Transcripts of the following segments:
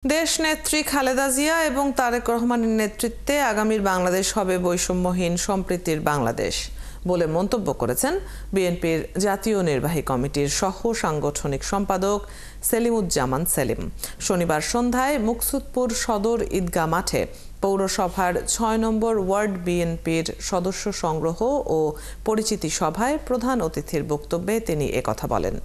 দেশ নেত্রী খালেদা জিয়া এবং তারেক রহমানের নেতৃত্বে আগামীর বাংলাদেশ হবে বৈষম্যহীন সম্প্রীতির বাংলাদেশ বলে মন্তব্য করেছেন বিএনপির জাতীয় নির্বাহী কমিটির সহ সাংগঠনিক সম্পাদক সেলিমুজ্জামান সেলিম। শনিবার সন্ধ্যায় মুকসুদপুর সদর ঈদগাহ মাঠে পৌরসভার ৬ নম্বর ওয়ার্ড বিএনপির সদস্য সংগ্রহ ও পরিচিতি সভায় প্রধান অতিথির বক্তব্যে তিনি একথা বলেন।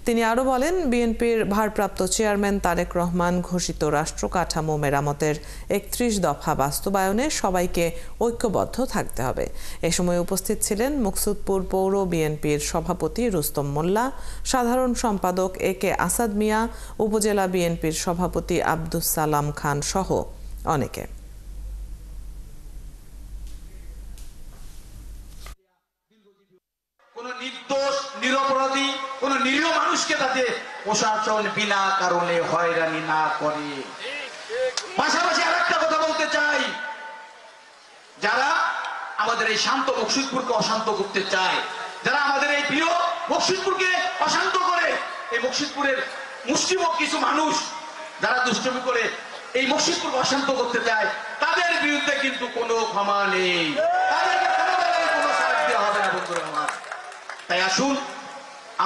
তিনি আরও বলেন, বিএনপির ভারপ্রাপ্ত চেয়ারম্যান তারেক রহমান ঘোষিত রাষ্ট্র কাঠামো মেরামতের ৩১ দফা বাস্তবায়নে সবাইকে ঐক্যবদ্ধ থাকতে হবে। এ সময় উপস্থিত ছিলেন মুকসুদপুর পৌর বিএনপির সভাপতি রুস্তম মোল্লা, সাধারণ সম্পাদক এ.কে আসাদ মিয়া, উপজেলা বিএনপির সভাপতি আব্দুস সালাম খান সহ অনেকে। কোন নির্দোষ নিরপরাধী কোন নিরীহ মানুষকে তাতে প্রশাসন বিনা কারণে হয়রানি না করে। পাশাপাশি আরেকটা কথা বলতে চাই, যারা আমাদের এই শান্ত মুকসুদপুরকে অশান্ত করতে চায়, যারা আমাদের এই প্রিয় মুকসুদপুরকে অশান্ত করে, এই মুকসুদপুরের মুষ্টিমেয় কিছু মানুষ যারা দুষ্টুমি করে এই মুকসুদপুরকে অশান্ত করতে চায়, তাদের বিরুদ্ধে কিন্তু কোনো ক্ষমা নেই, তাদেরকে কোনো ছাড় দেওয়া হবে না বন্ধুরা আমার। তাই আসুন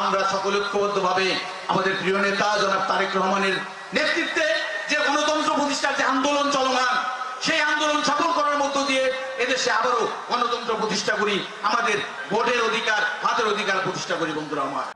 আমরা সকলে ঐক্যবদ্ধভাবে আমাদের প্রিয় নেতা জনাব তারেক রহমানের নেতৃত্বে যে গণতন্ত্র প্রতিষ্ঠার যে আন্দোলন চলমান, সেই আন্দোলন সফল করার মধ্য দিয়ে এদেশে আবারও গণতন্ত্র প্রতিষ্ঠা করি, আমাদের ভোটের অধিকার, হাতের অধিকার প্রতিষ্ঠা করি বন্ধুরা আমার।